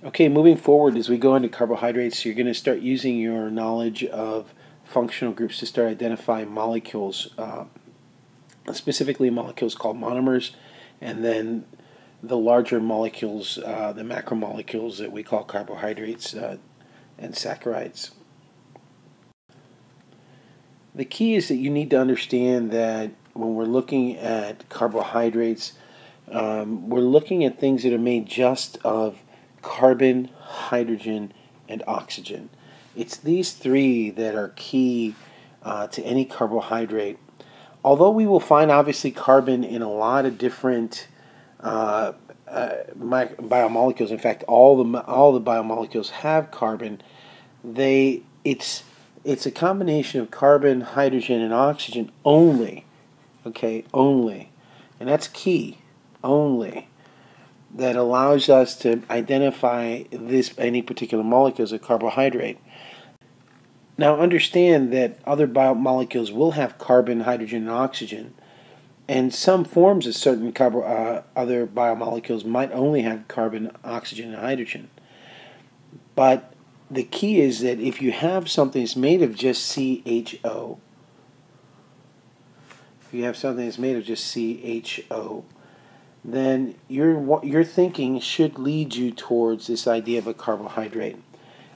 Okay, moving forward as we go into carbohydrates, you're going to start using your knowledge of functional groups to start identifying molecules, specifically molecules called monomers, and then the larger molecules, the macromolecules that we call carbohydrates and saccharides. The key is that you need to understand that when we're looking at carbohydrates, we're looking at things that are made just of carbon, hydrogen, and oxygen. It's these three that are key to any carbohydrate. Although we will find obviously carbon in a lot of different biomolecules. In fact, all the biomolecules have carbon. It's a combination of carbon, hydrogen, and oxygen only. Okay, only, and that's key. Only. That allows us to identify any particular molecule as a carbohydrate. Now understand that other biomolecules will have carbon, hydrogen, and oxygen, and some forms of certain other biomolecules might only have carbon, oxygen, and hydrogen. But the key is that if you have something that's made of just CHO, then your thinking should lead you towards this idea of a carbohydrate.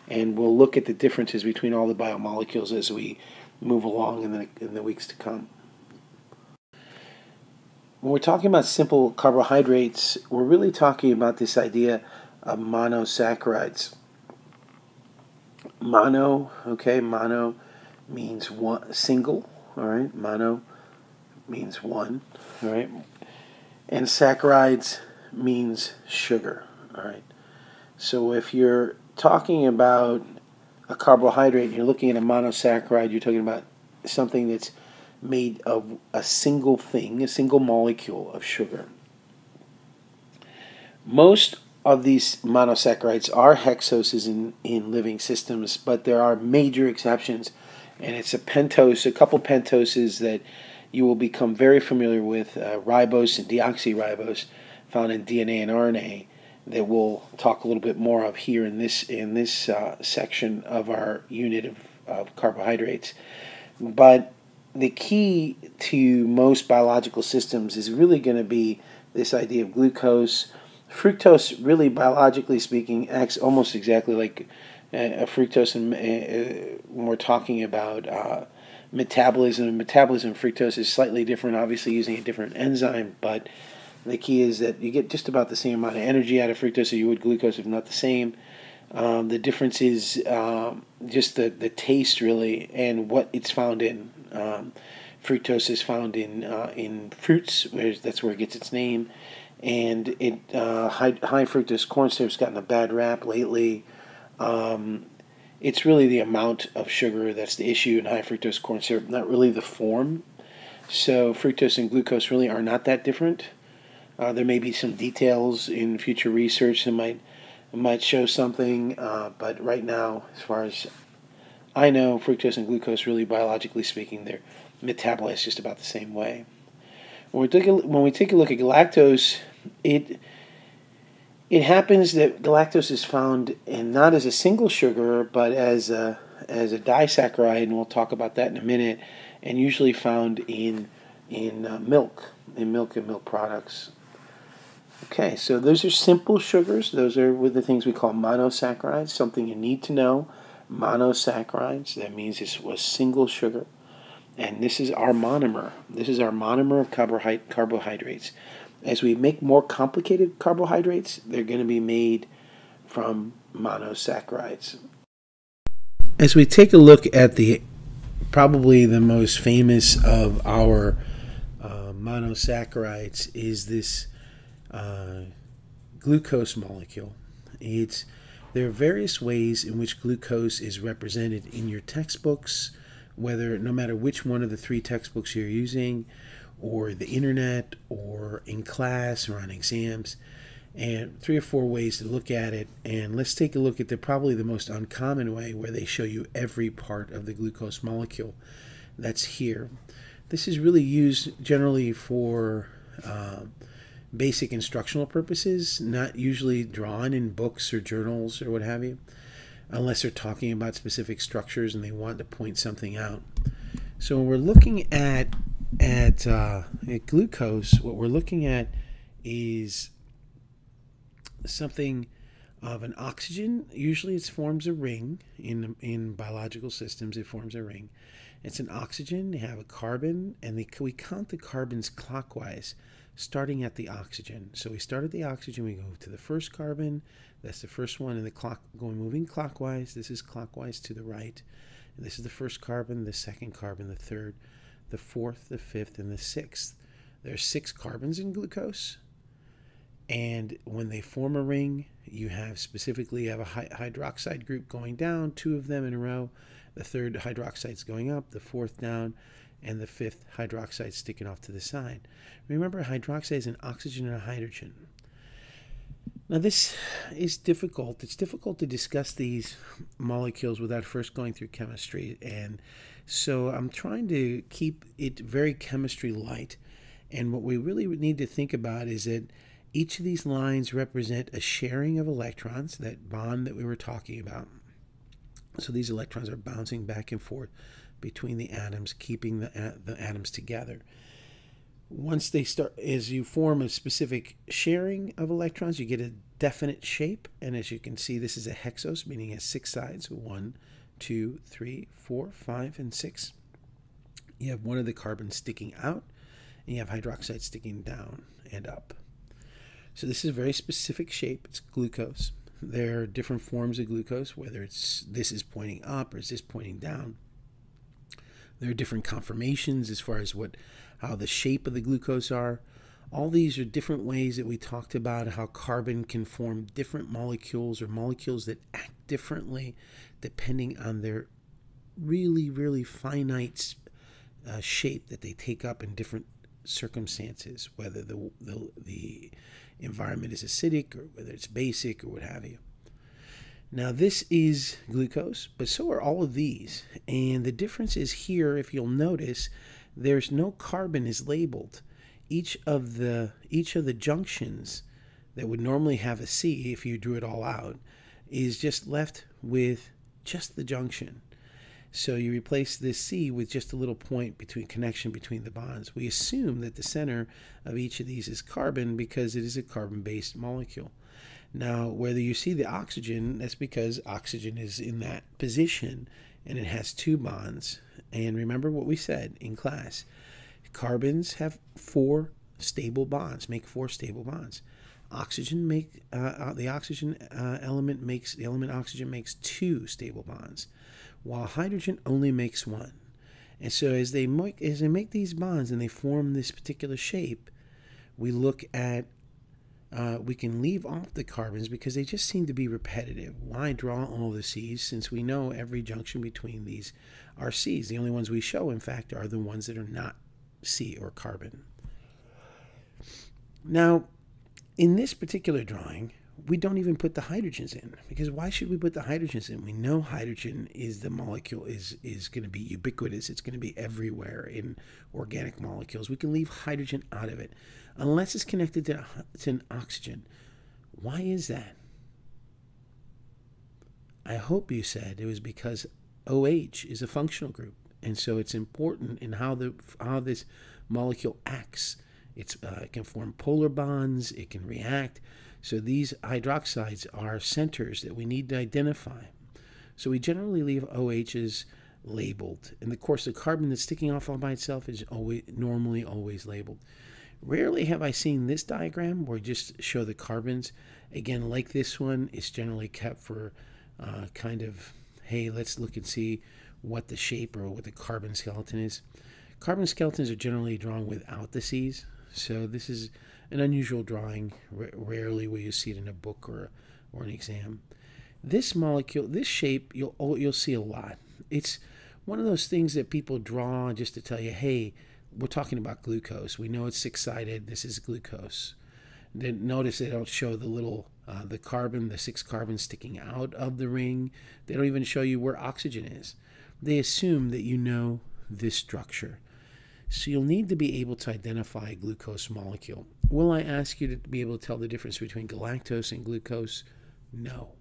And we'll look at the differences between all the biomolecules as we move along in the weeks to come. When we're talking about simple carbohydrates, we're really talking about this idea of monosaccharides. Mono means one, single, all right? Mono means one, all right? And saccharides means sugar, all right? So if you're talking about a carbohydrate and you're looking at a monosaccharide, you're talking about something that's made of a single thing, a single molecule of sugar. Most of these monosaccharides are hexoses in living systems, but there are major exceptions, and it's a couple pentoses that you will become very familiar with, ribose and deoxyribose, found in DNA and RNA, that we'll talk a little bit more of here in this section of our unit of carbohydrates. But the key to most biological systems is really going to be this idea of glucose. Fructose, really biologically speaking, acts almost exactly like a fructose when we're talking about metabolism. Metabolism of fructose is slightly different, obviously using a different enzyme, but the key is that you get just about the same amount of energy out of fructose as you would glucose, if not the same. The difference is just the taste, really, and what it's found in. Fructose is found in fruits, that's where it gets its name, and high fructose corn syrup has gotten a bad rap lately. It's really the amount of sugar that's the issue in high fructose corn syrup, not really the form. So fructose and glucose really are not that different. There may be some details in future research that might show something, but right now, as far as I know, fructose and glucose really, biologically speaking, they're metabolized just about the same way. When we take a look at galactose, it happens that galactose is found not as a single sugar, but as a disaccharide, and we'll talk about that in a minute, and usually found in milk and milk products. Okay, so those are simple sugars. Those are the things we call monosaccharides, something you need to know. Monosaccharides, that means it's a single sugar. And this is our monomer. This is our monomer of carbohydrates. As we make more complicated carbohydrates, they're going to be made from monosaccharides. As we take a look at probably the most famous of our monosaccharides is this glucose molecule. There are various ways in which glucose is represented in your textbooks, no matter which one of the three textbooks you're using, or the internet, or in class, or on exams, and 3 or 4 ways to look at it. And let's take a look at probably the most uncommon way, where they show you every part of the glucose molecule. That's here. This is really used generally for basic instructional purposes, not usually drawn in books or journals or what have you, unless they're talking about specific structures and they want to point something out. So when we're looking at glucose, what we're looking at is something of an oxygen. Usually it forms a ring. In biological systems, it forms a ring. It's an oxygen. They have a carbon, and we count the carbons clockwise, starting at the oxygen. So we start at the oxygen, we go to the first carbon, that's the first one, and the clock moving clockwise. This is clockwise to the right. And this is the first carbon, the second carbon, the third, the fourth, the fifth, and the sixth. There's 6 carbons in glucose. And when they form a ring, you have a hydroxide group going down, 2 of them in a row. The third hydroxide's going up, the fourth down, and the fifth hydroxide sticking off to the side. Remember, hydroxide is an oxygen and a hydrogen. Now this is difficult. It's difficult to discuss these molecules without first going through chemistry. And so I'm trying to keep it very chemistry light. And what we really need to think about is that each of these lines represent a sharing of electrons, that bond that we were talking about. So these electrons are bouncing back and forth between the atoms, keeping the atoms together. Once they start, as you form a specific sharing of electrons, you get a definite shape. And as you can see, this is a hexose, meaning it has 6 sides. 1, 2, 3, 4, 5, and 6. You have one of the carbons sticking out, and you have hydroxide sticking down and up. So this is a very specific shape. It's glucose. There are different forms of glucose, whether this is pointing up or is this pointing down. There are different conformations as far as how the shape of the glucose are. All these are different ways that we talked about how carbon can form different molecules, or molecules that act differently depending on their really, really finite shape that they take up in different circumstances, whether the environment is acidic or whether it's basic or what have you. Now this is glucose, but so are all of these. And the difference is here, if you'll notice, there's no carbon is labeled. Each of the junctions that would normally have a C, if you drew it all out, is just left with just the junction. So you replace this C with just a little point connection between the bonds. We assume that the center of each of these is carbon because it is a carbon-based molecule. Now, whether you see the oxygen, that's because oxygen is in that position and it has 2 bonds. And remember what we said in class. Carbons have 4 stable bonds, make 4 stable bonds. Oxygen the element oxygen makes 2 stable bonds, while hydrogen only makes 1. And so as they make these bonds and they form this particular shape, we look at we can leave off the carbons because they just seem to be repetitive. Why draw all the C's, since we know every junction between these are C's? The only ones we show, in fact, are the ones that are not C or carbon. Now, in this particular drawing, we don't even put the hydrogens in, because why should we put the hydrogens in? We know hydrogen is the molecule is going to be ubiquitous. It's going to be everywhere in organic molecules. We can leave hydrogen out of it unless it's connected to an oxygen. Why is that? I hope you said it was because OH is a functional group, and so it's important in how this molecule acts. It can form polar bonds. It can react. So these hydroxides are centers that we need to identify. So we generally leave OHs labeled. And of course, the carbon that's sticking off all by itself is normally always labeled. Rarely have I seen this diagram where we just show the carbons. Again, like this one, it's generally kept for kind of, hey, let's look and see what the shape or what the carbon skeleton is. Carbon skeletons are generally drawn without the C's. So this is an unusual drawing. Rarely will you see it in a book or an exam. This molecule, this shape, you'll see a lot. It's one of those things that people draw just to tell you, hey, we're talking about glucose. We know it's 6-sided. This is glucose. Then notice they don't show the little the carbon, the 6 carbons sticking out of the ring. They don't even show you where oxygen is. They assume that you know this structure. So you'll need to be able to identify a glucose molecule. Will I ask you to be able to tell the difference between galactose and glucose? No.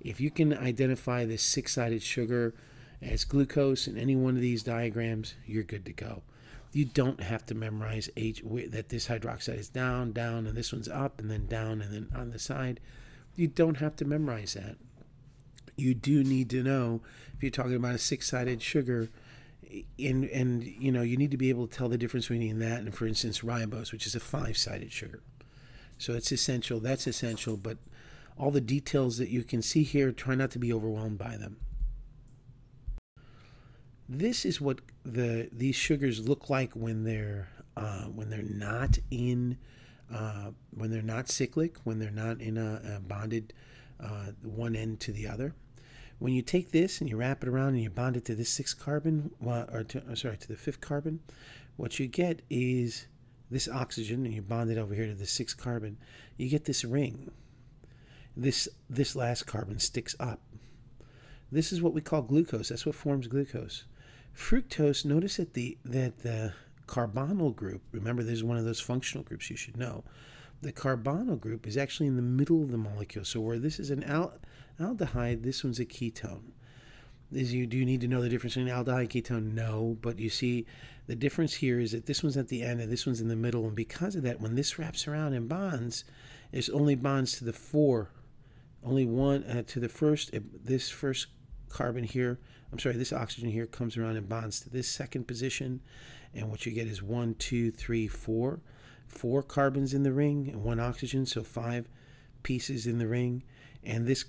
If you can identify this six-sided sugar as glucose in any one of these diagrams, you're good to go. You don't have to memorize that this hydroxide is down, down, and this one's up, and then down, and then on the side. You don't have to memorize that. You do need to know, if you're talking about a six-sided sugar, and you know, you need to be able to tell the difference between that and, for instance, ribose, which is a five-sided sugar. So it's essential. That's essential. But all the details that you can see here, try not to be overwhelmed by them. This is what these sugars look like when they're not cyclic, when they're not in a bonded one end to the other. When you take this and you wrap it around and you bond it to this sixth carbon, to the fifth carbon, what you get is this oxygen, and you bond it over here to the sixth carbon. You get this ring. This last carbon sticks up. This is what we call glucose. That's what forms glucose. Fructose, notice that the carbonyl group, remember this is one of those functional groups you should know. The carbonyl group is actually in the middle of the molecule. So where this is an aldehyde, this one's a ketone. Do you need to know the difference between aldehyde and ketone? No, but you see the difference here is that this one's at the end and this one's in the middle, and because of that, when this wraps around and bonds, it only bonds to the four, only one to the first, this first carbon here, this oxygen here comes around and bonds to this second position, and what you get is 1, 2, 3, 4. 4 carbons in the ring and 1 oxygen, so 5 pieces in the ring. And this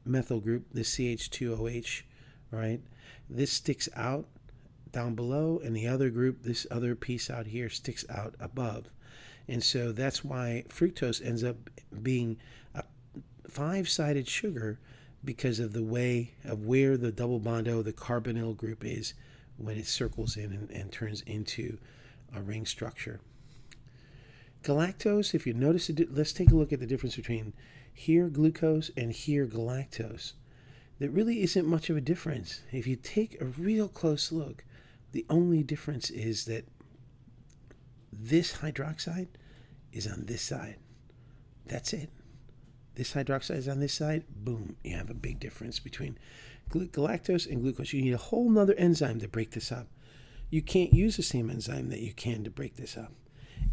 methyl group, this CH2OH, right, this sticks out down below, and the other group, this other piece out here, sticks out above. And so that's why fructose ends up being a five-sided sugar, because of the way of where the double bond O, the carbonyl group, is when it circles in and turns into a ring structure. Galactose, if you notice, let's take a look at the difference between here glucose and here galactose. There really isn't much of a difference. If you take a real close look, the only difference is that this hydroxide is on this side. That's it. This hydroxide is on this side, boom, you have a big difference between galactose and glucose. You need a whole nother enzyme to break this up. You can't use the same enzyme that you can to break this up.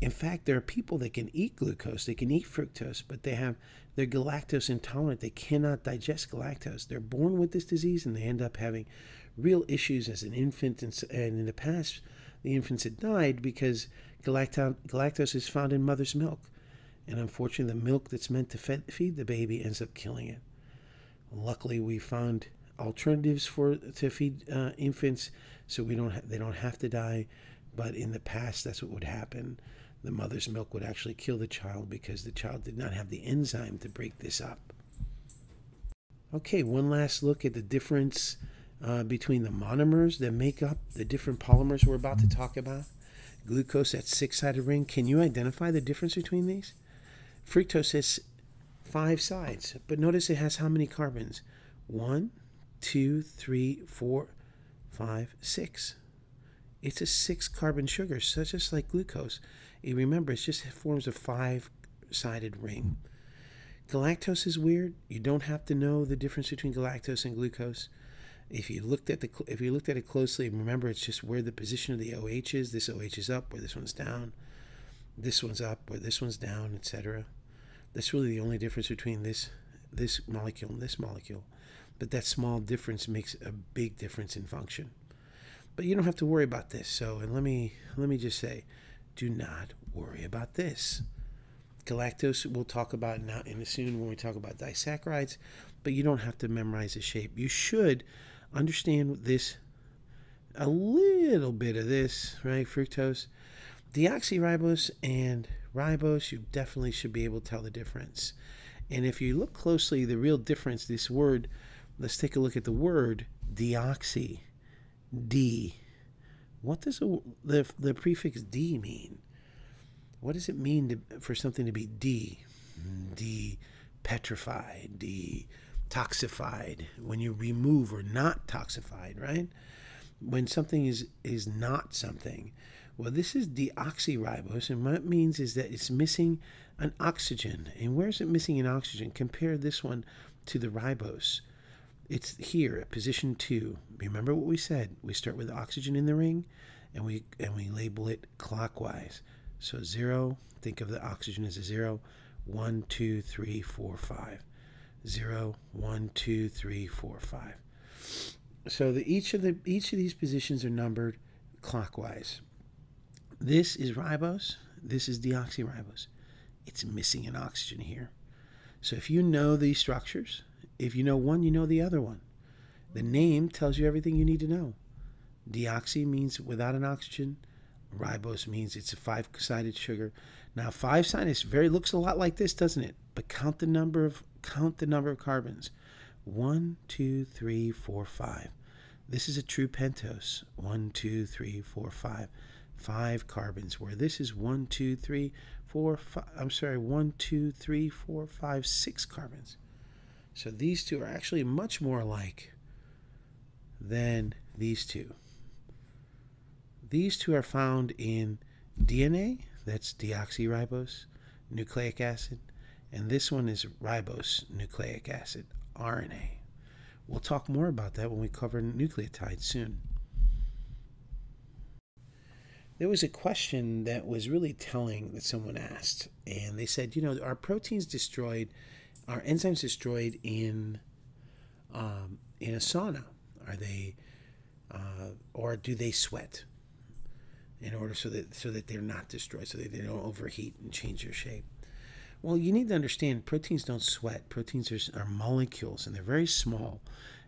In fact, there are people that can eat glucose, they can eat fructose, but they're galactose intolerant. They cannot digest galactose. They're born with this disease, and they end up having real issues as an infant. And in the past, the infants had died because galactose is found in mother's milk. And unfortunately, the milk that's meant to feed the baby ends up killing it. Luckily, we found alternatives to feed infants, so they don't have to die. But in the past, that's what would happen. The mother's milk would actually kill the child because the child did not have the enzyme to break this up. Okay, one last look at the difference between the monomers that make up the different polymers we're about to talk about. Glucose, that six-sided ring. Can you identify the difference between these? Fructose has 5 sides, but notice it has how many carbons? 1, 2, 3, 4, 5, 6. It's a 6-carbon sugar, so just like glucose. And remember, it just forms a 5-sided ring. Galactose is weird. You don't have to know the difference between galactose and glucose. If you looked at it closely, remember it's just where the position of the OH is. This OH is up, where this one's down. This one's up, where this one's down, etc. That's really the only difference between this molecule and this molecule. But that small difference makes a big difference in function. But you don't have to worry about this. So, and let me just say, do not worry about this. Galactose we'll talk about now in soon when we talk about disaccharides, but you don't have to memorize the shape. You should understand this, a little bit of this, right? Fructose, deoxyribose, and ribose, you definitely should be able to tell the difference. And if you look closely, the real difference, this word, let's take a look at the word deoxy, D. What does the prefix D mean? What does it mean for something to be petrified, detoxified, when you remove, or not toxified, right? when something is not something. Well, this is deoxyribose, and what it means is that it's missing an oxygen. And where is it missing an oxygen? Compare this one to the ribose. It's here at position 2. Remember what we said? We start with oxygen in the ring, and we label it clockwise. So 0, think of the oxygen as a 0. 1, 2, 3, 4, 5. 0, 1, 2, 3, 4, 5. So each of these positions are numbered clockwise. This is ribose. This is deoxyribose. It's missing an oxygen here. So if you know these structures, if you know one, you know the other one. The name tells you everything you need to know. Deoxy means without an oxygen. Ribose means it's a 5-sided sugar. Now 5-sided looks a lot like this, doesn't it? But count the number of carbons. 1, 2, 3, 4, 5. This is a true pentose. 1, 2, 3, 4, 5. 5 carbons, where this is 1, 2, 3, 4, 5. I'm sorry, 1, 2, 3, 4, 5, 6 carbons. So these two are actually much more alike than these two. These two are found in DNA, that's deoxyribose, nucleic acid, and this one is ribose, nucleic acid, RNA. We'll talk more about that when we cover nucleotides soon. There was a question that was really telling that someone asked, and they said, are proteins destroyed, are enzymes destroyed in a sauna? Are they, or do they sweat in order so that they're not destroyed, so that they don't overheat and change their shape? Well, you need to understand proteins don't sweat. Proteins are molecules, and they're very small.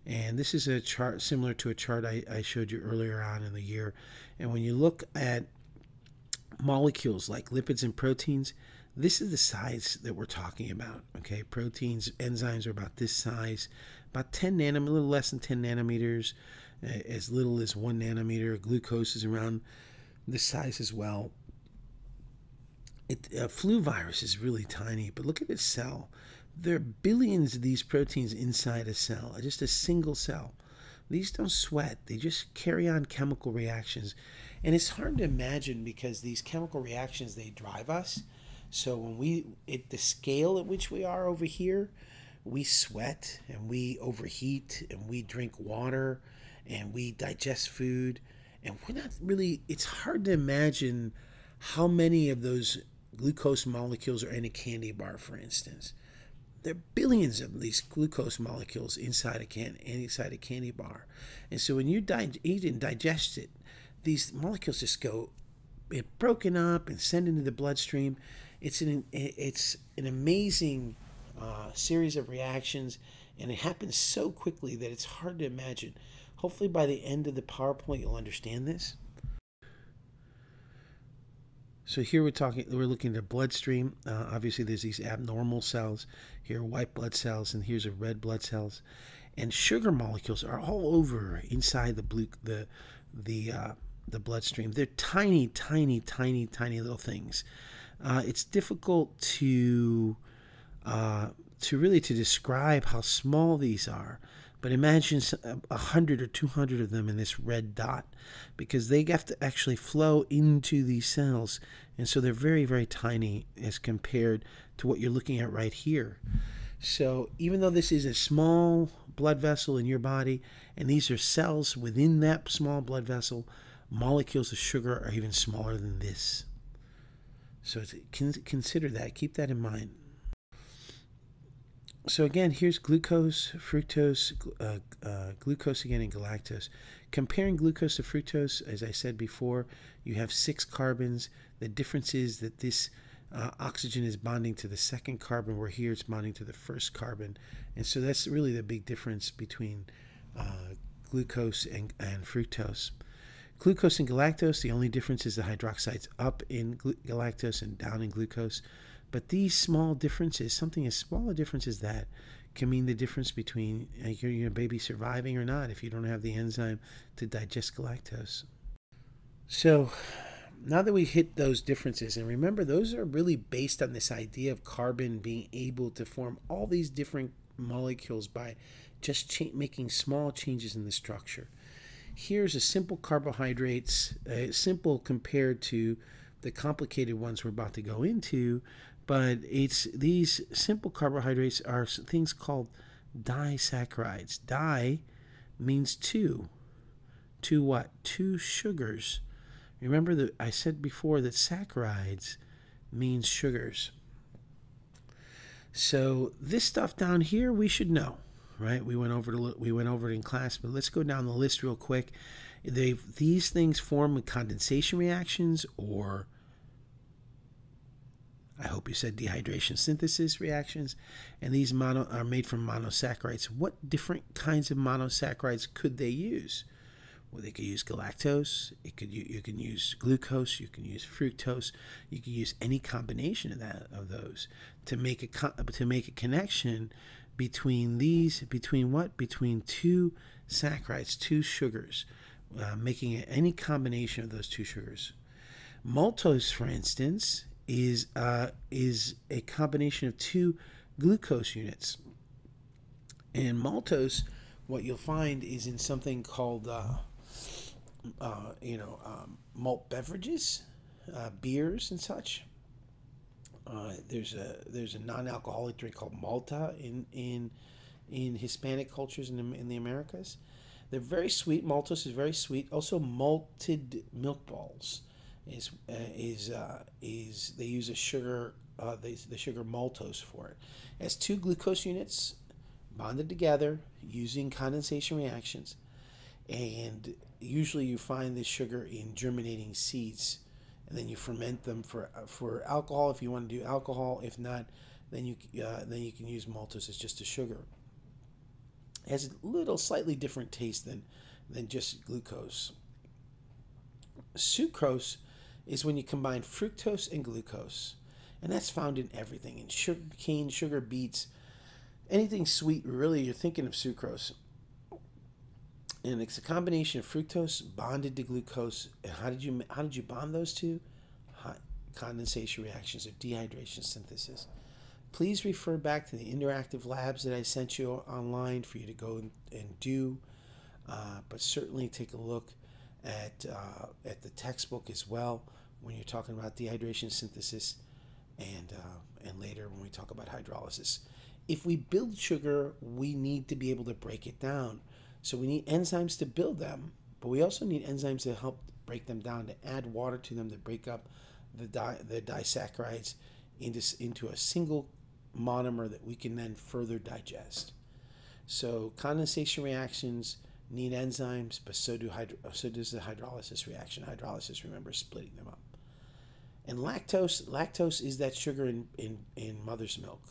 And this is a chart similar to a chart I showed you earlier on in the year. And when you look at molecules like lipids and proteins, this is the size that we're talking about. Okay, proteins, enzymes are about this size, about 10 nanometers, a little less than 10 nanometers, as little as 1 nanometer. Glucose is around this size as well. Flu virus is really tiny, but look at its cell. There are billions of these proteins inside a cell, just a single cell. These don't sweat. They just carry on chemical reactions. And it's hard to imagine because these chemical reactions, they drive us. So when at the scale at which we are over here, we sweat and we overheat and we drink water and we digest food. And we're not really, it's hard to imagine how many of those glucose molecules are in a candy bar, for instance. There are billions of these glucose molecules inside a candy bar. And so when you eat and digest it, these molecules just get broken up and sent into the bloodstream. It's an amazing series of reactions, and it happens so quickly that it's hard to imagine. Hopefully by the end of the PowerPoint you'll understand this. So here we're looking at the bloodstream. Obviously, there's these abnormal cells. Here are white blood cells, and here's a red blood cells. And sugar molecules are all over inside the bloodstream. They're tiny, tiny, tiny, tiny little things. It's difficult to describe how small these are. But imagine 100 or 200 of them in this red dot, because they have to actually flow into these cells. And so they're very, very tiny as compared to what you're looking at right here. So even though this is a small blood vessel in your body, and these are cells within that small blood vessel, molecules of sugar are even smaller than this. So consider that. Keep that in mind. So again, here's glucose, fructose, glucose again, and galactose. Comparing glucose to fructose, as I said before, you have 6 carbons. The difference is that this oxygen is bonding to the second carbon, where here it's bonding to the first carbon. And so that's really the big difference between glucose and fructose. Glucose and galactose, the only difference is the hydroxide's up in galactose and down in glucose. But these small differences, something as small a difference as that, can mean the difference between your baby surviving or not if you don't have the enzyme to digest galactose. So now that we hit those differences, and remember, those are really based on this idea of carbon being able to form all these different molecules by just making small changes in the structure. Here's a simple carbohydrates, simple compared to the complicated ones we're about to go into, but it's these simple carbohydrates are things called disaccharides. Di means two. Two what? Two sugars. Remember that I said before that saccharides means sugars. So this stuff down here we should know, right? We went over it in class, but let's go down the list real quick. These things form condensation reactions, or I hope you said dehydration synthesis reactions, and these are made from monosaccharides. What different kinds of monosaccharides could they use? Well, they could use galactose. You can use glucose. You can use fructose. You can use any combination of those to make a connection between these. Between what? Between two saccharides, two sugars, making any combination of those two sugars. Maltose, for instance, is a combination of two glucose units. And maltose, what you'll find is in something called malt beverages, beers and such. There's a non-alcoholic drink called Malta in Hispanic cultures in the Americas. They're very sweet. Maltose is very sweet. Also, malted milk balls is they use a sugar the sugar maltose for it. It has two glucose units bonded together using condensation reactions, and usually you find this sugar in germinating seeds, and then you ferment them for alcohol if you want to do alcohol. If not, then you can use maltose as just a sugar. It has a little slightly different taste than just glucose. Sucrose is when you combine fructose and glucose, and that's found in everything, in sugar cane, sugar beets, anything sweet. Really, you're thinking of sucrose. And it's a combination of fructose bonded to glucose. And how did you bond those two? Condensation reactions or dehydration synthesis. Please refer back to the interactive labs that I sent you online for you to go and do. But certainly take a look at the textbook as well when you're talking about dehydration synthesis, and later when we talk about hydrolysis. If we build sugar, we need to be able to break it down. So we need enzymes to build them, but we also need enzymes to help break them down, to add water to them, to break up the disaccharides into a single monomer that we can then further digest. So condensation reactions need enzymes, but so does the hydrolysis reaction. Hydrolysis, remember, splitting them up. And lactose is that sugar in mother's milk.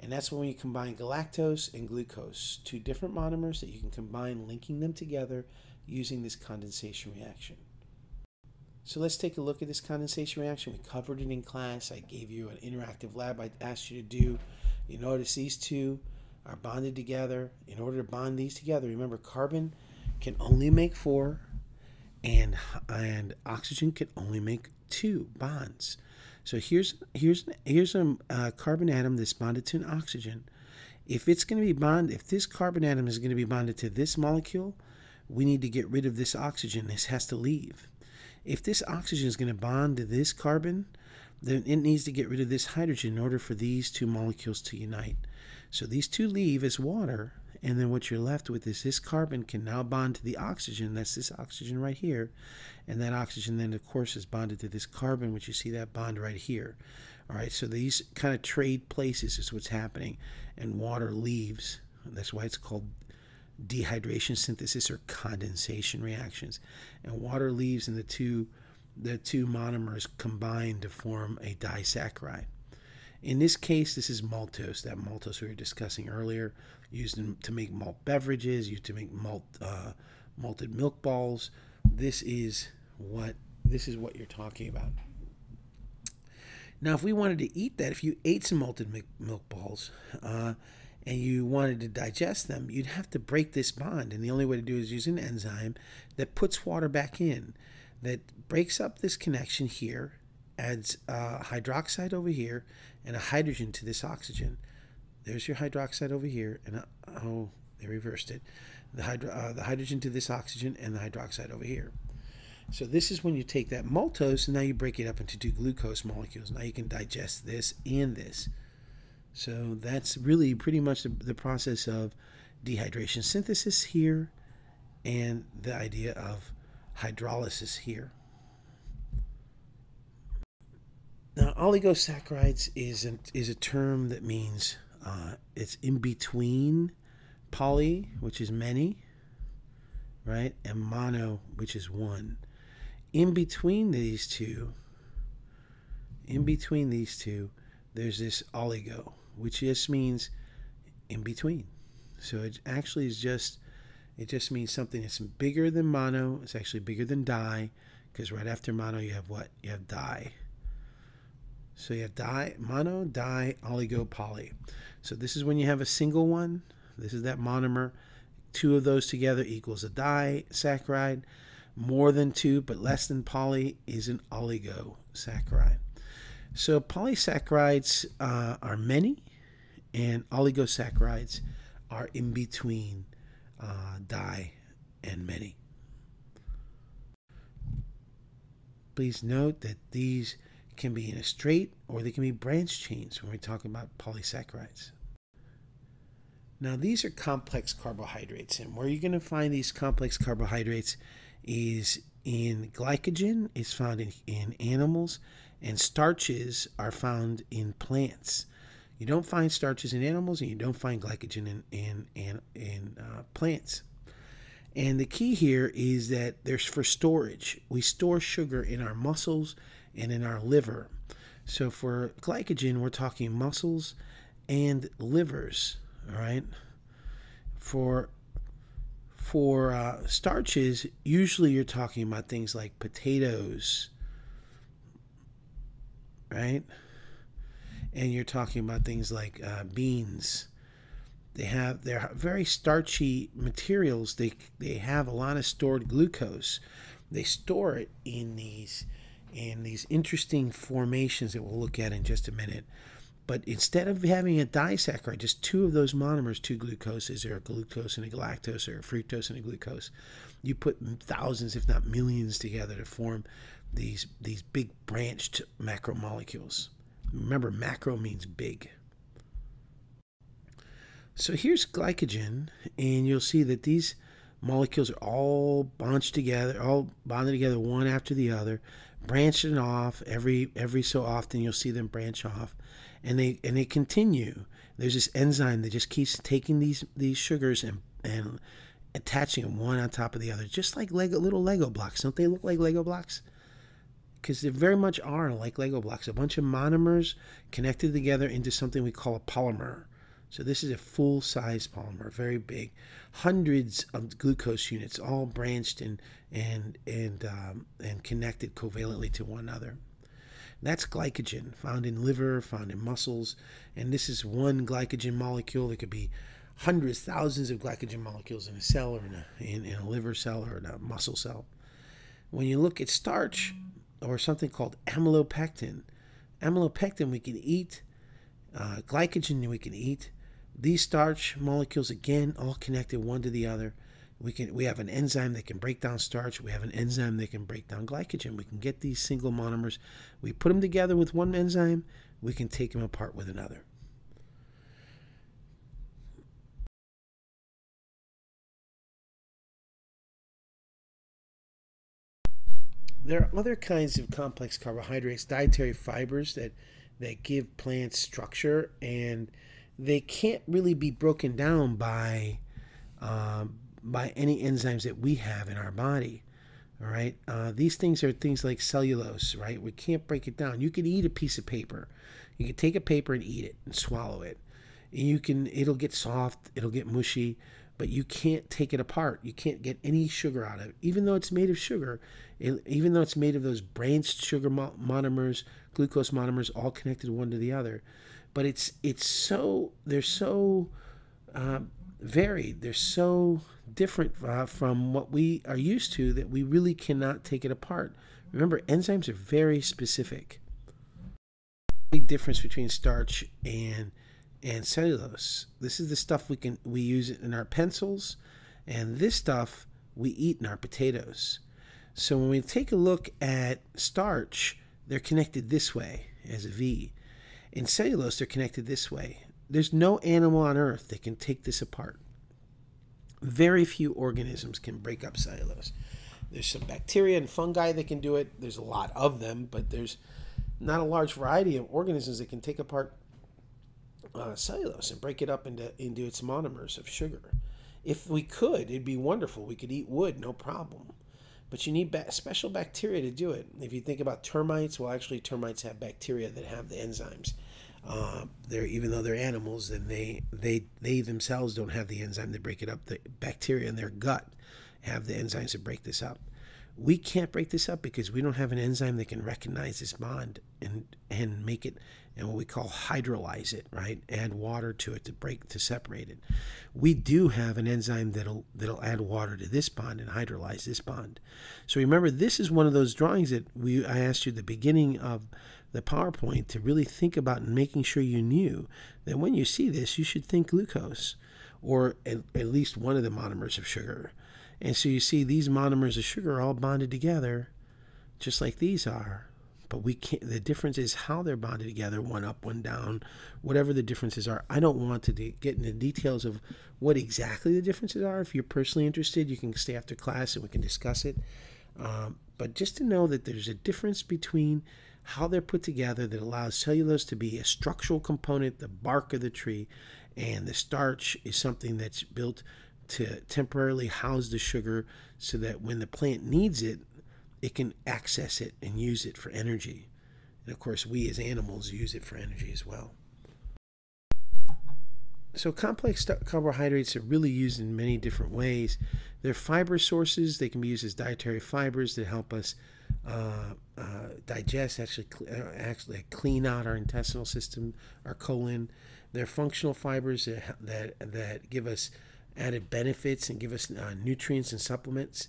And that's when you combine galactose and glucose, two different monomers that you can combine, linking them together using this condensation reaction. So let's take a look at this condensation reaction. We covered it in class. I gave you an interactive lab I asked you to do. You notice these two are bonded together. In order to bond these together, remember, carbon can only make 4, and oxygen can only make 2 bonds. So here's a carbon atom that's bonded to an oxygen. If this carbon atom is going to be bonded to this molecule, we need to get rid of this oxygen. This has to leave. If this oxygen is going to bond to this carbon, then it needs to get rid of this hydrogen in order for these two molecules to unite. So these two leave as water, and then what you're left with is this carbon can now bond to the oxygen. That's this oxygen right here. And that oxygen then, of course, is bonded to this carbon, which you see that bond right here. All right, so these kind of trade places is what's happening, and water leaves. That's why it's called dehydration synthesis or condensation reactions. And water leaves, and the two monomers combine to form a disaccharide. In this case, this is maltose, that maltose we were discussing earlier, used to make malt beverages, used to make malted milk balls. This is what you're talking about. Now, if we wanted to eat that, if you ate some malted milk balls and you wanted to digest them, you'd have to break this bond. And the only way to do it is use an enzyme that puts water back in, that breaks up this connection here, adds hydroxide over here, and a hydrogen to this oxygen. There's your hydroxide over here, and They reversed it. The hydrogen to this oxygen and the hydroxide over here. So this is when you take that maltose and now you break it up into two glucose molecules. Now you can digest this and this. So that's really pretty much the process of dehydration synthesis here and the idea of hydrolysis here. Now, oligosaccharides is a term that means it's in between poly, which is many, right, and mono, which is one. In between these two, there's this oligo, which just means in between. So it actually is it just means something that's bigger than mono. It's actually bigger than di, because right after mono you have what? You have di. So you have mono, di, oligo, poly. So this is when you have a single one. This is that monomer. Two of those together equals a disaccharide. More than two, but less than poly is an oligosaccharide. So polysaccharides are many, and oligosaccharides are in between di and many. Please note that these can be in a straight or they can be branched chains when we talk about polysaccharides. Now these are complex carbohydrates, and where you're going to find these complex carbohydrates is in glycogen, is found in animals, and starches are found in plants. You don't find starches in animals, and you don't find glycogen in plants. And the key here is that there's for storage. We store sugar in our muscles and in our liver. So for glycogen, we're talking muscles and livers, all right? For starches, usually you're talking about things like potatoes, right? And you're talking about things like beans. They're very starchy materials. They have a lot of stored glucose. They store it in these interesting formations that we'll look at in just a minute. But instead of having a disaccharide, just two of those monomers, two glucoses, or a glucose and a galactose, or a fructose and a glucose, you put thousands, if not millions, together to form these big branched macromolecules. Remember, macro means big. So here's glycogen, and you'll see that these molecules are all bonded together one after the other, branching off every so often. You'll see them branch off, and they continue. There's this enzyme that just keeps taking these sugars and attaching them one on top of the other, just like little Lego blocks. Don't they look like Lego blocks? Because they very much are like Lego blocks, a bunch of monomers connected together into something we call a polymer. So this is a full-size polymer, very big, hundreds of glucose units, all branched and connected covalently to one another. That's glycogen, found in liver, found in muscles, and this is one glycogen molecule. There could be hundreds, thousands of glycogen molecules in a cell, or in a liver cell, or in a muscle cell. When you look at starch, or something called amylopectin we can eat, glycogen we can eat. These starch molecules, again, all connected one to the other. We have an enzyme that can break down starch. We have an enzyme that can break down glycogen. We can get these single monomers. We put them together with one enzyme. We can take them apart with another. There are other kinds of complex carbohydrates, dietary fibers that give plants structure, and they can't really be broken down by any enzymes that we have in our body. All right, these things are things like cellulose, right? We can't break it down. You can eat a piece of paper. You can take a paper and eat it and swallow it. It'll get soft, it'll get mushy, but you can't take it apart. You can't get any sugar out of it, even though it's made of sugar. Even though it's made of those branched sugar monomers, glucose monomers, all connected one to the other. But they're so varied. They're so different from what we are used to that we really cannot take it apart. Remember, enzymes are very specific. Big difference between starch and and cellulose. This is the stuff we use in our pencils, and this stuff we eat in our potatoes. So when we take a look at starch, they're connected this way as a V. In cellulose, they're connected this way. There's no animal on earth that can take this apart. Very few organisms can break up cellulose. There's some bacteria and fungi that can do it. There's a lot of them, but there's not a large variety of organisms that can take apart cellulose and break it up into its monomers of sugar. If we could, it'd be wonderful. We could eat wood, no problem. But you need special bacteria to do it. If you think about termites, well, actually, termites have bacteria that have the enzymes. Even though they're animals, then they themselves don't have the enzyme to break it up. The bacteria in their gut have the enzymes to break this up. We can't break this up because we don't have an enzyme that can recognize this bond and make it, and what we call hydrolyze it, right? Add water to it to separate it. We do have an enzyme that'll add water to this bond and hydrolyze this bond. So remember, this is one of those drawings that I asked you at the beginning of the PowerPoint to really think about and making sure you knew that when you see this, you should think glucose, or at least one of the monomers of sugar. And so you see these monomers of sugar are all bonded together, just like these are. But we can't. The difference is how they're bonded together, one up, one down, whatever the differences are. I don't want to get into details of what exactly the differences are. If you're personally interested, you can stay after class and we can discuss it. But just to know that there's a difference between how they're put together that allows cellulose to be a structural component, the bark of the tree, and the starch is something that's built to temporarily house the sugar so that when the plant needs it, it can access it and use it for energy. And of course, we as animals use it for energy as well. So complex carbohydrates are really used in many different ways. They're fiber sources. They can be used as dietary fibers that help us digest, actually clean out our intestinal system, our colon. They're functional fibers that give us added benefits and give us nutrients and supplements.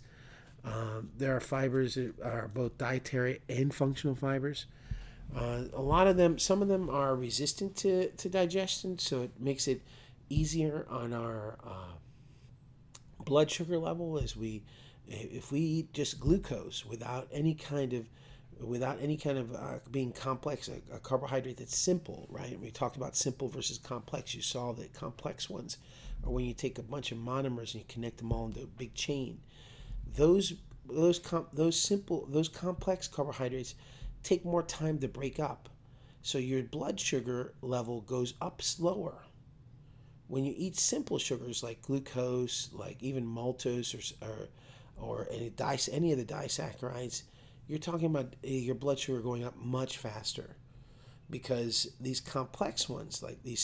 There are fibers that are both dietary and functional fibers. A lot of them, some of them are resistant to digestion, so it makes it easier on our blood sugar level if we eat just glucose without any kind of being complex, a carbohydrate that's simple, right? We talked about simple versus complex. You saw that complex ones are when you take a bunch of monomers and you connect them all into a big chain. Those complex carbohydrates take more time to break up, so your blood sugar level goes up slower. When you eat simple sugars like glucose, like even maltose or any of the disaccharides, you're talking about your blood sugar going up much faster, because these complex ones, like these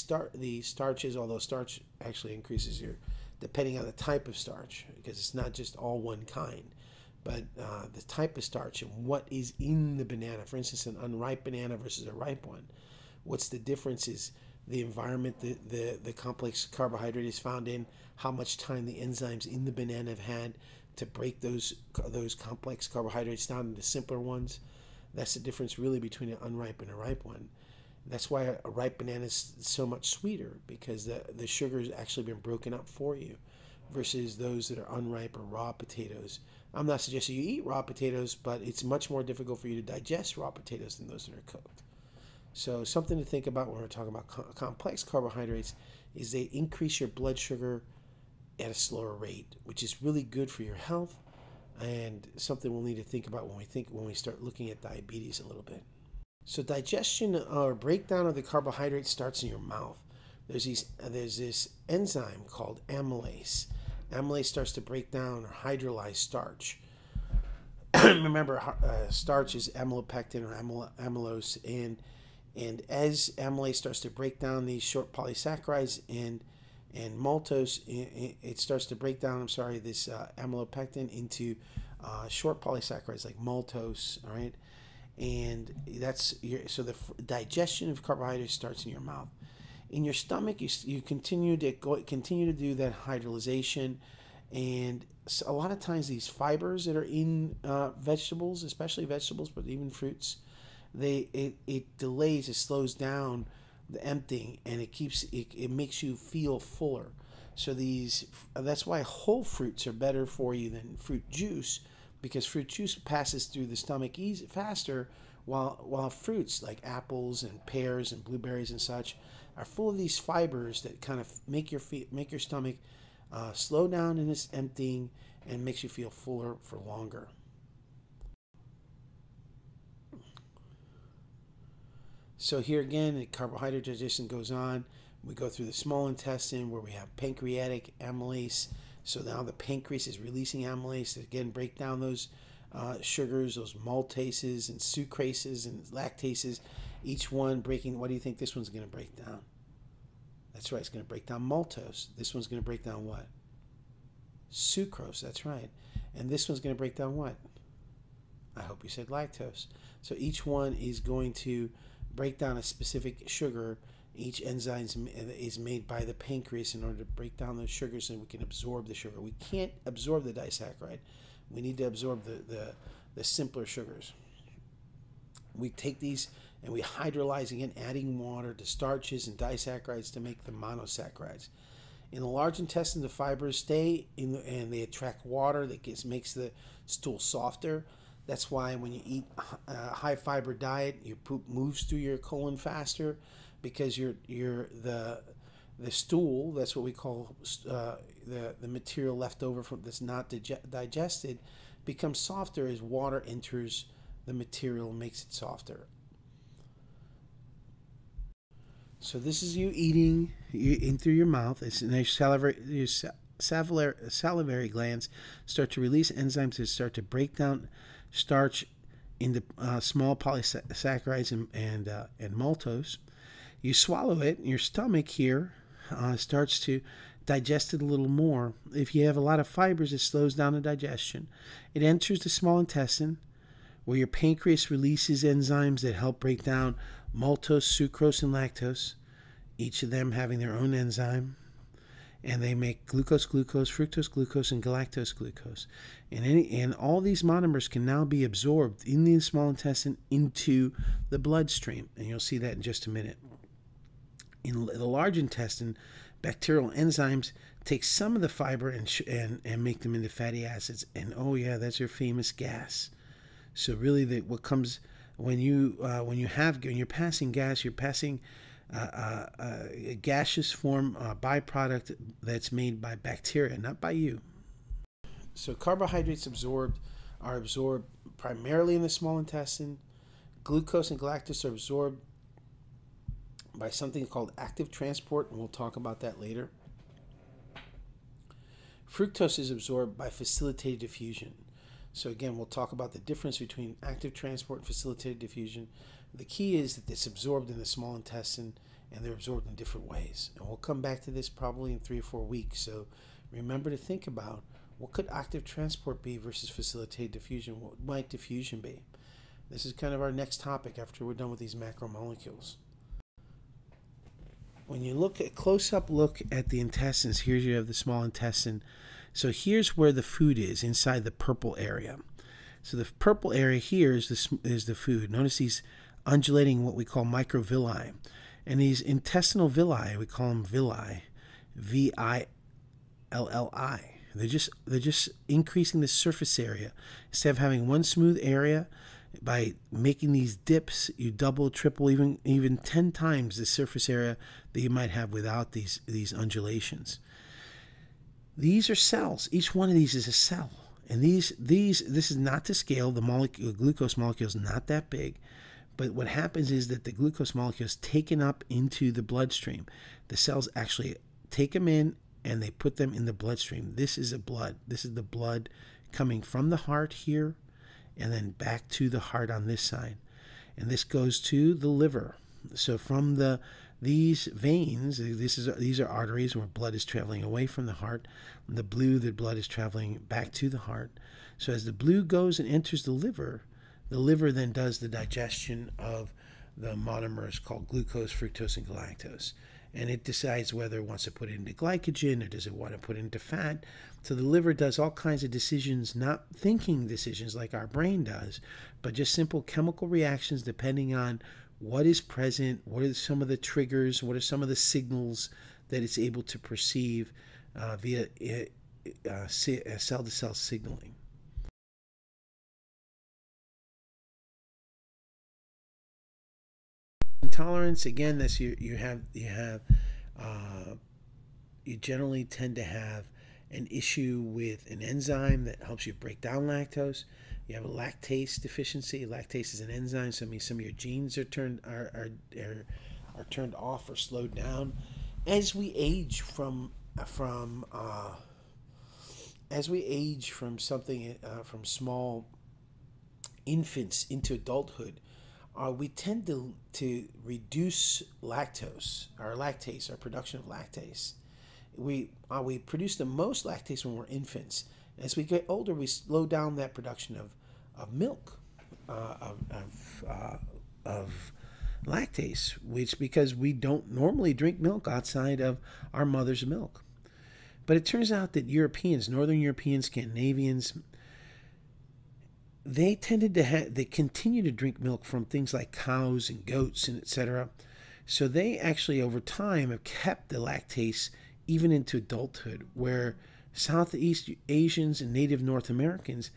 starches, although starch actually increases depending on the type of starch, because it's not just all one kind, but the type of starch and what is in the banana. For instance, an unripe banana versus a ripe one. What's the difference is the environment the complex carbohydrate is found in, how much time the enzymes in the banana have had to break those complex carbohydrates down into simpler ones. That's the difference really between an unripe and a ripe one. That's why a ripe banana is so much sweeter, because the sugar has actually been broken up for you, versus those that are unripe or raw potatoes. I'm not suggesting you eat raw potatoes, but it's much more difficult for you to digest raw potatoes than those that are cooked. So something to think about when we're talking about complex carbohydrates is they increase your blood sugar at a slower rate, which is really good for your health, and something we'll need to think about when we start looking at diabetes a little bit. So digestion or breakdown of the carbohydrates starts in your mouth. There's this enzyme called amylase. Amylase starts to break down or hydrolyze starch. Remember, starch is amylopectin or amylose, and as amylase starts to break down these short polysaccharides and maltose, it starts to break down, this amylopectin into short polysaccharides like maltose, all right? And so the digestion of carbohydrates starts in your mouth. In your stomach, you continue to do that hydrolyzation, and a lot of times these fibers that are in vegetables, especially vegetables, but even fruits, it slows down the emptying, and it makes you feel fuller. So that's why whole fruits are better for you than fruit juice, because fruit juice passes through the stomach faster, while fruits like apples and pears and blueberries and such are full of these fibers that kind of make your stomach slow down in its emptying and makes you feel fuller for longer. So here again, the carbohydrate digestion goes on. We go through the small intestine where we have pancreatic amylase. So now the pancreas is releasing amylase to again break down those sugars, those maltases and sucrases and lactases. Each one breaking, what do you think this one's going to break down? That's right, it's going to break down maltose. This one's going to break down what? Sucrose, that's right. And this one's going to break down what? I hope you said lactose. So each one is going to break down a specific sugar. Each enzyme is made by the pancreas in order to break down those sugars, and we can absorb the sugar. We can't absorb the disaccharide. We need to absorb the simpler sugars. We take these and we hydrolyze again, adding water to starches and disaccharides to make the monosaccharides. In the large intestine, the fibers stay and they attract water that makes the stool softer. That's why when you eat a high fiber diet, your poop moves through your colon faster, because the stool, that's what we call the material left over from that's not digested, becomes softer as water enters the material and makes it softer. So this is you eating in through your mouth. It's your salivary glands start to release enzymes that start to break down starch into small polysaccharides and maltose. You swallow it, and your stomach here starts to digest it a little more. If you have a lot of fibers, it slows down the digestion. It enters the small intestine, where your pancreas releases enzymes that help break down maltose, sucrose, and lactose, each of them having their own enzyme. And they make glucose, fructose, glucose, and galactose, glucose. And all these monomers can now be absorbed in the small intestine into the bloodstream. And you'll see that in just a minute. In the large intestine, bacterial enzymes take some of the fiber and make them into fatty acids. And oh yeah, that's your famous gas. So really, what comes when you're passing gas, you're passing a gaseous form byproduct that's made by bacteria, not by you. So carbohydrates are absorbed primarily in the small intestine. Glucose and galactose are absorbed by something called active transport, and we'll talk about that later. Fructose is absorbed by facilitated diffusion. So again, we'll talk about the difference between active transport and facilitated diffusion. The key is that it's absorbed in the small intestine, and they're absorbed in different ways. And we'll come back to this probably in 3 or 4 weeks. So remember to think about, what could active transport be versus facilitated diffusion? What might diffusion be? This is kind of our next topic after we're done with these macromolecules. When you look at close-up look at the intestines, here you have the small intestine. So here's where the food is, inside the purple area. So the purple area here is the food. Notice these undulating, what we call microvilli. And these intestinal villi, we call them villi, villi. They're just increasing the surface area. Instead of having one smooth area, by making these dips, you double, triple, even 10 times the surface area that you might have without these undulations. These are cells. Each one of these is a cell. And this is not to scale. The glucose molecule is not that big. But what happens is that the glucose molecule is taken up into the bloodstream. The cells actually take them in and they put them in the bloodstream. This is the blood coming from the heart here and then back to the heart on this side. And this goes to the liver. So from these veins, these are arteries where blood is traveling away from the heart. The blood is traveling back to the heart. So as the blue goes and enters the liver then does the digestion of the monomers called glucose, fructose, and galactose. And it decides whether it wants to put it into glycogen or does it want to put it into fat. So the liver does all kinds of decisions, not thinking decisions like our brain does, but just simple chemical reactions depending on what is present, what are some of the triggers, what are some of the signals that it's able to perceive via cell-to-cell signaling. Intolerance, again, that's you generally tend to have an issue with an enzyme that helps you break down lactose. You have a lactase deficiency. Lactase is an enzyme, so it means some of your genes are turned off or slowed down. As we age from small infants into adulthood, we tend to reduce lactose, our lactase, our production of lactase. We produce the most lactase when we're infants. As we get older, we slow down that production of milk, of lactase, which because we don't normally drink milk outside of our mother's milk. But it turns out that Europeans, Northern Europeans, Scandinavians, they continue to drink milk from things like cows and goats and etc. So they actually over time have kept the lactase even into adulthood, where Southeast Asians and Native North Americans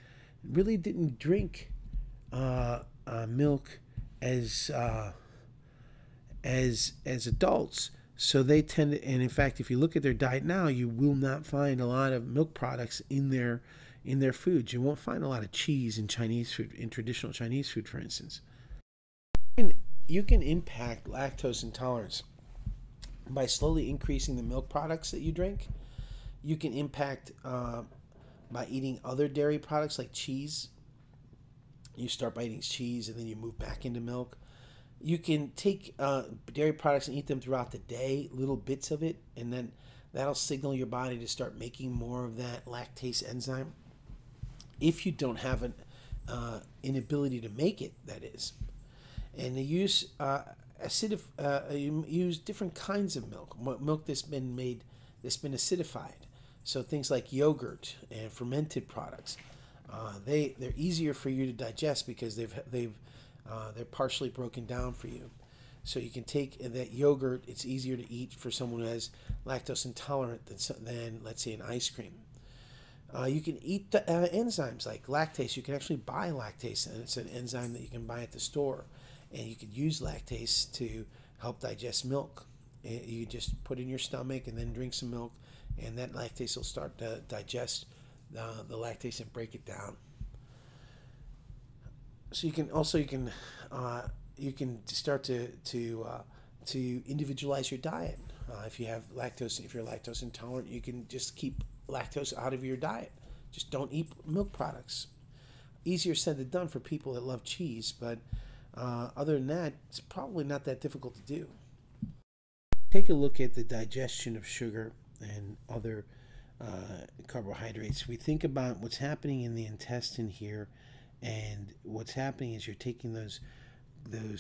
really didn't drink milk as adults. So they tend to, and in fact, if you look at their diet now, you will not find a lot of milk products in their foods. You won't find a lot of cheese in Chinese food, in traditional Chinese food, for instance. You can impact lactose intolerance by slowly increasing the milk products that you drink. You can impact by eating other dairy products like cheese. You start by eating cheese and then you move back into milk. You can take dairy products and eat them throughout the day, little bits of it, and then that'll signal your body to start making more of that lactase enzyme. If you don't have an inability to make it, that is. And they use you use different kinds of milk that's been acidified. So things like yogurt and fermented products, they're easier for you to digest because they're partially broken down for you. So you can take that yogurt. It's easier to eat for someone who has lactose intolerant than let's say an ice cream. You can eat enzymes like lactase. You can actually buy lactase, and it's an enzyme that you can buy at the store. And you could use lactase to help digest milk. You just put it in your stomach and then drink some milk, and that lactase will start to digest the lactase and break it down. So you can start to individualize your diet. If you're lactose intolerant, you can just keep lactose out of your diet. Just don't eat milk products. Easier said than done for people that love cheese, but other than that, it's probably not that difficult to do. Take a look at the digestion of sugar and other carbohydrates. We think about what's happening in the intestine here, and what's happening is you're taking those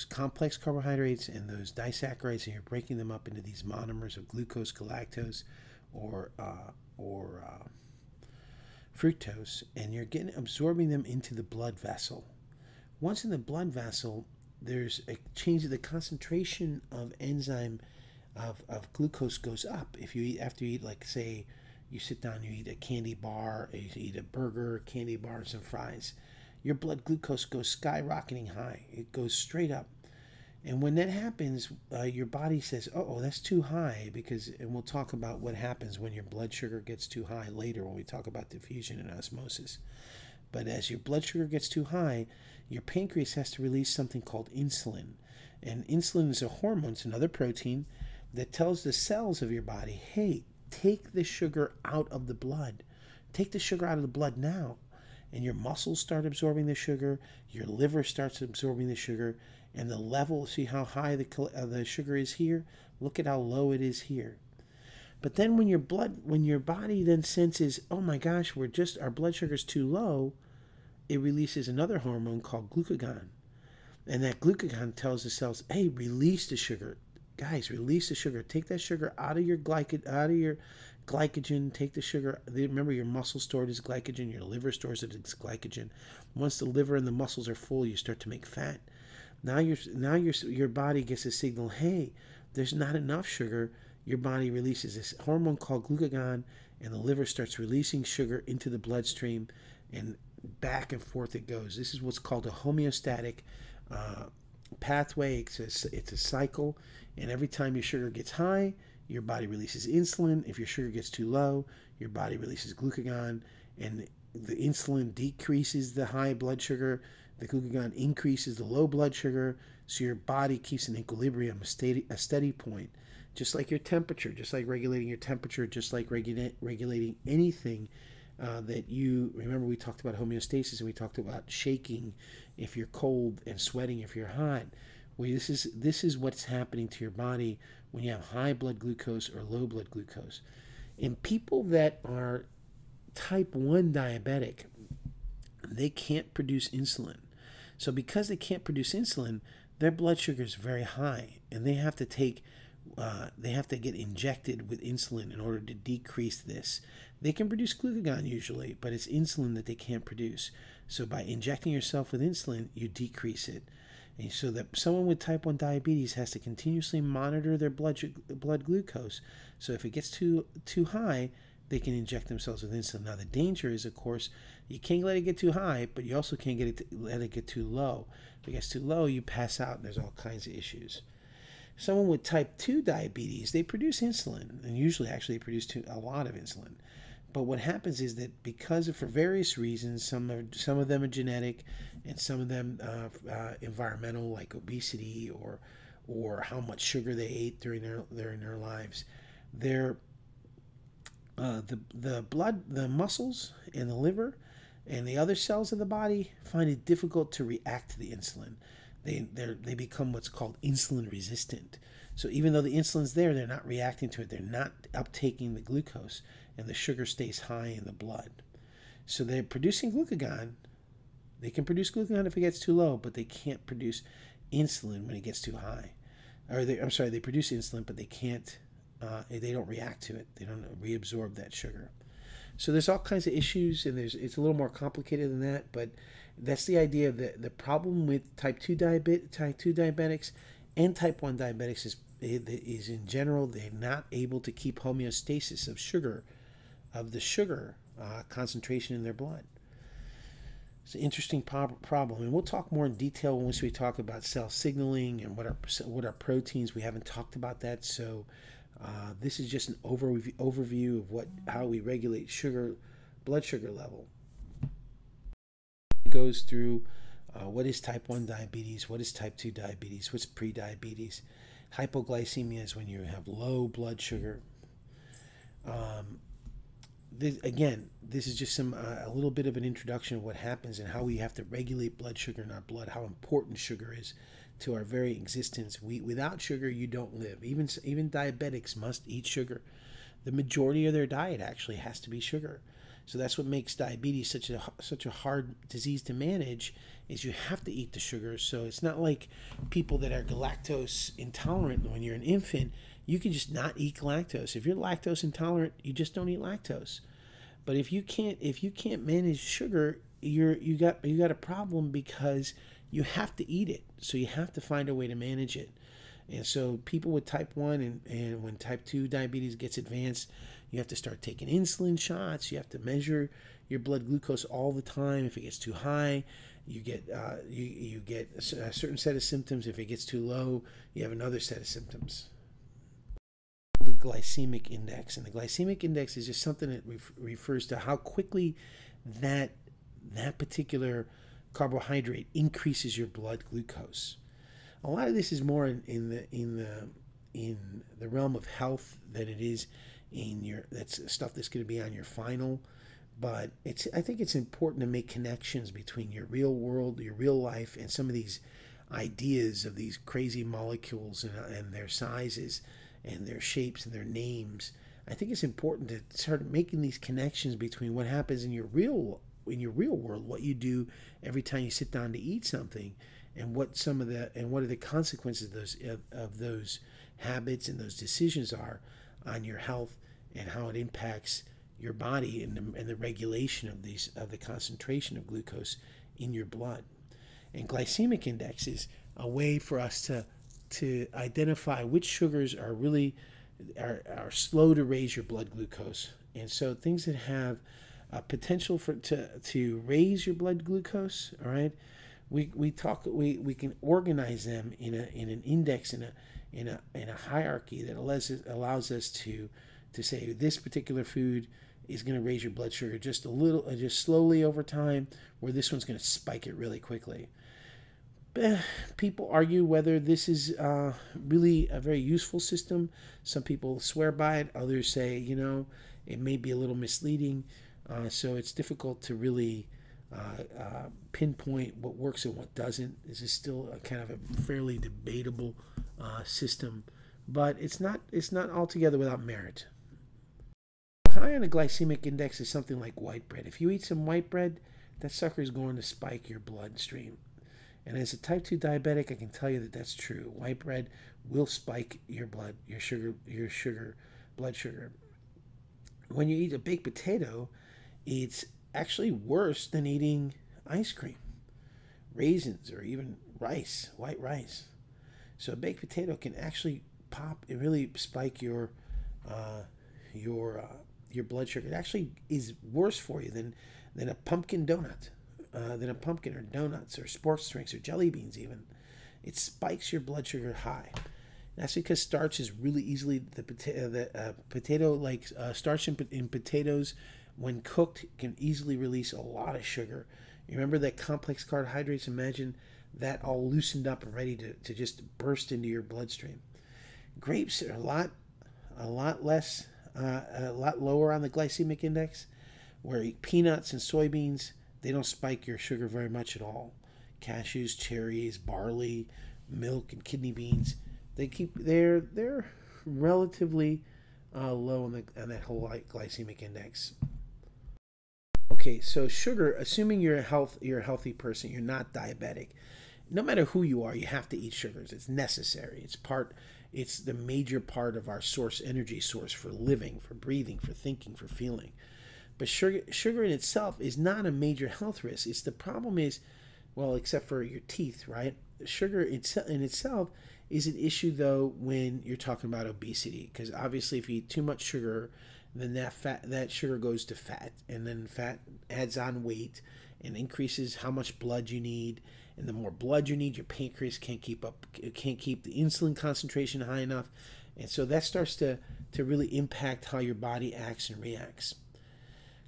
complex carbohydrates and those disaccharides, and you're breaking them up into these monomers of glucose, galactose, or fructose, and you're absorbing them into the blood vessel. Once in the blood vessel, there's a change of the concentration of enzyme of glucose goes up. After you eat, like say, you sit down, you eat a candy bar, you eat a burger, candy bar, and some fries, your blood glucose goes skyrocketing high. It goes straight up. And when that happens, your body says, oh, that's too high, and we'll talk about what happens when your blood sugar gets too high later when we talk about diffusion and osmosis. But as your blood sugar gets too high, your pancreas has to release something called insulin. And insulin is a hormone, it's another protein, that tells the cells of your body, hey, take the sugar out of the blood. Take the sugar out of the blood now. And your muscles start absorbing the sugar, your liver starts absorbing the sugar, and the level, see how high the sugar is here? Look at how low it is here. But then when your body then senses, oh my gosh, our blood sugar is too low, it releases another hormone called glucagon. And that glucagon tells the cells, hey, release the sugar. Guys, release the sugar. Take that sugar out of your glycogen. Take the sugar. Remember, your muscle stored as glycogen. Your liver stores it as glycogen. Once the liver and the muscles are full, you start to make fat. Your body gets a signal, hey, there's not enough sugar. Your body releases this hormone called glucagon, and the liver starts releasing sugar into the bloodstream, and back and forth it goes. This is what's called a homeostatic pathway. It's a cycle, and every time your sugar gets high, your body releases insulin. If your sugar gets too low, your body releases glucagon, and the insulin decreases the high blood sugar. The glucagon increases the low blood sugar, so your body keeps an equilibrium, a steady point, just like your temperature, just like regulating your temperature, just like regulating anything that you remember. We talked about homeostasis, and we talked about shaking if you're cold and sweating if you're hot. Well, this is what's happening to your body when you have high blood glucose or low blood glucose. In people that are type 1 diabetic, they can't produce insulin. So because they can't produce insulin, their blood sugar is very high, and they have to get injected with insulin in order to decrease this. They can produce glucagon usually, but it's insulin that they can't produce. So by injecting yourself with insulin, you decrease it. And so that someone with type 1 diabetes has to continuously monitor their blood glucose. So if it gets too high, they can inject themselves with insulin. Now the danger is, of course, you can't let it get too high, but you also can't let it get too low. If it gets too low, you pass out, and there's all kinds of issues. Someone with type 2 diabetes, they produce insulin, and usually actually they produce a lot of insulin. But what happens is that for various reasons, some of them are genetic, and some of them environmental, like obesity or how much sugar they ate during their lives, the muscles and the liver and the other cells of the body find it difficult to react to the insulin. They become what's called insulin resistant. So even though the insulin's there, they're not reacting to it. They're not uptaking the glucose, and the sugar stays high in the blood. So they're producing glucagon. They can produce glucagon if it gets too low, but they can't produce insulin when it gets too high. They produce insulin, but they can't. They don't react to it. They don't reabsorb that sugar. So there's all kinds of issues, and it's a little more complicated than that. But that's the idea of the problem with type 2 diabetics and type 1 diabetics is in general they're not able to keep homeostasis of the sugar concentration in their blood. It's an interesting problem, and we'll talk more in detail once we talk about cell signaling and what are proteins. We haven't talked about that, so this is just an overview of how we regulate blood sugar level. It goes through what is type 1 diabetes, what is type 2 diabetes, what's pre-diabetes. Hypoglycemia is when you have low blood sugar. This is just a little bit of an introduction of what happens and how we have to regulate blood sugar in our blood, how important sugar is to our very existence. Without sugar, you don't live. Even diabetics must eat sugar. The majority of their diet actually has to be sugar. So that's what makes diabetes such a hard disease to manage, is you have to eat the sugar. So it's not like people that are lactose intolerant. When you're an infant, you can just not eat lactose. If you're lactose intolerant, you just don't eat lactose. But if you can't manage sugar, you got a problem, because you have to eat it. So you have to find a way to manage it. And so people with type 1 and when type 2 diabetes gets advanced, you have to start taking insulin shots. You have to measure your blood glucose all the time. If it gets too high, you get a certain set of symptoms. If it gets too low, you have another set of symptoms. The glycemic index, and the glycemic index is just something that refers to how quickly that particular carbohydrate increases your blood glucose. A lot of this is more in the realm of health than it is that's stuff that's going to be on your final. But I think it's important to make connections between your real world, your real life, and some of these ideas of these crazy molecules and their sizes and their shapes and their names. I think it's important to start making these connections between what happens in your real world, what you do every time you sit down to eat something, and what are the consequences of those habits and those decisions are on your health, and how it impacts your body and the regulation of the concentration of glucose in your blood. And glycemic index is a way for us to identify which sugars are really are slow to raise your blood glucose. And so things that have potential to raise your blood glucose, all right, we can organize them in an index in a hierarchy that allows us to say this particular food is going to raise your blood sugar just a little, just slowly over time, where this one's going to spike it really quickly. People argue whether this is really a very useful system. Some people swear by it. Others say, it may be a little misleading. So it's difficult to really pinpoint what works and what doesn't. This is still a kind of a fairly debatable system, but it's not altogether without merit. High on a glycemic index is something like white bread. If you eat some white bread, that sucker is going to spike your bloodstream. And as a type 2 diabetic, I can tell you that that's true. White bread will spike your blood sugar. When you eat a baked potato, it's actually worse than eating ice cream, raisins, or even rice, white rice. So a baked potato can actually really spike your blood sugar. It actually is worse for you than a pumpkin donut. Than a pumpkin or donuts or sports drinks or jelly beans even. It spikes your blood sugar high. That's because starch is really easily starch in potatoes when cooked can easily release a lot of sugar. You remember that complex carbohydrates? Imagine that all loosened up and ready to just burst into your bloodstream. Grapes are a lot lower on the glycemic index, where peanuts and soybeans, they don't spike your sugar very much at all. Cashews, cherries, barley, milk, and kidney beans, they're relatively low on that whole glycemic index. Okay, so sugar, assuming you're a healthy person, you're not diabetic. No matter who you are, you have to eat sugars. It's necessary. It's the major part of our energy source for living, for breathing, for thinking, for feeling. But sugar in itself is not a major health risk. The problem is, well, except for your teeth, right? Sugar in itself is an issue, though, when you're talking about obesity, because obviously if you eat too much sugar, then that sugar goes to fat, and then fat adds on weight and increases how much blood you need. And the more blood you need, your pancreas can't keep the insulin concentration high enough, and so that starts to really impact how your body acts and reacts.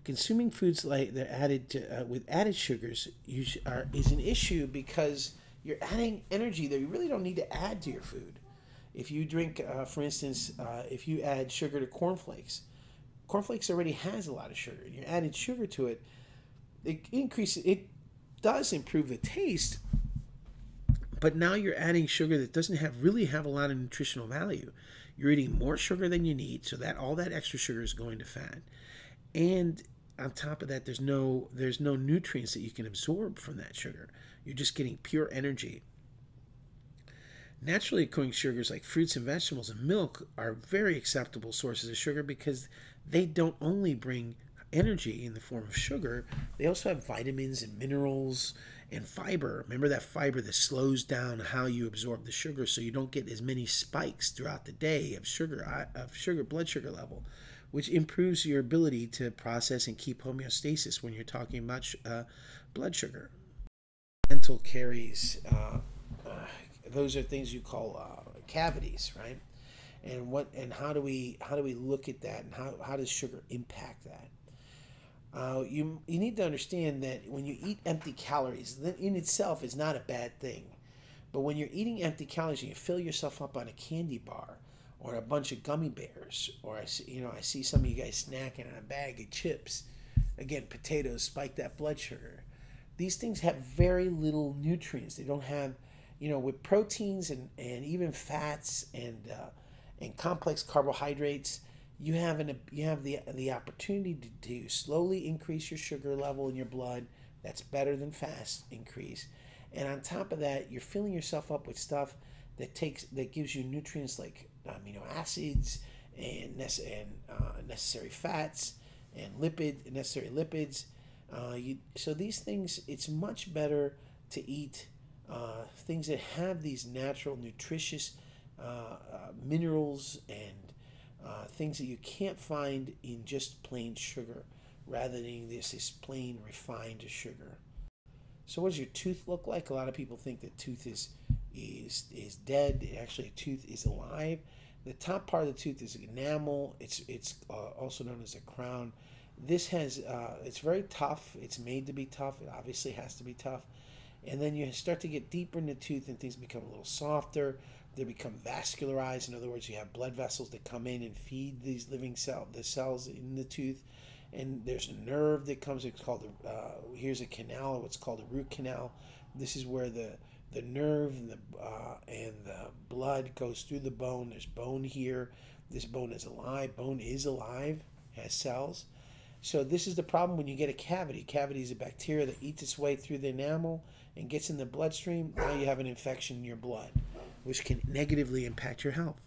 Consuming foods like they're added with added sugars is an issue because you're adding energy that you really don't need to add to your food. If you drink, for instance, if you add sugar to cornflakes already has a lot of sugar. You added sugar to it, it does improve the taste, but now you're adding sugar that doesn't really have a lot of nutritional value. You're eating more sugar than you need, so that all that extra sugar is going to fat. And on top of that, there's no nutrients that you can absorb from that sugar. You're just getting pure energy. Naturally occurring sugars like fruits and vegetables and milk are very acceptable sources of sugar because they don't only bring energy in the form of sugar, they also have vitamins and minerals and fiber. Remember that fiber that slows down how you absorb the sugar, so you don't get as many spikes throughout the day of blood sugar level, which improves your ability to process and keep homeostasis when you're talking about blood sugar. Dental caries, those are things you call cavities, right? And how do we look at that, and how does sugar impact that? You need to understand that when you eat empty calories, that in itself is not a bad thing. But when you're eating empty calories and you fill yourself up on a candy bar or a bunch of gummy bears, or I see some of you guys snacking on a bag of chips, again, potatoes spike that blood sugar. These things have very little nutrients. They don't have, with proteins and even fats and complex carbohydrates, you have the opportunity to slowly increase your sugar level in your blood. That's better than fast increase. And on top of that, you're filling yourself up with stuff that gives you nutrients like amino acids and necessary fats and necessary lipids. So these things, it's much better to eat things that have these natural, nutritious minerals and things that you can't find in just plain sugar, rather than this plain refined sugar. So what does your tooth look like? A lot of people think that tooth is dead. Actually, a tooth is alive. The top part of the tooth is enamel. It's also known as a crown. This has it's very tough. It's made to be tough. It obviously has to be tough. And then you start to get deeper in the tooth, and things become a little softer. They become vascularized. In other words, you have blood vessels that come in and feed these living the cells in the tooth. And there's a nerve that comes. It's called here's a canal. What's called a root canal. This is where the nerve and the blood goes through the bone. There's bone here. This bone is alive. Bone is alive. Has cells. So this is the problem when you get a cavity. Cavity is a bacteria that eats its way through the enamel and gets in the bloodstream. Now you have an infection in your blood, which can negatively impact your health.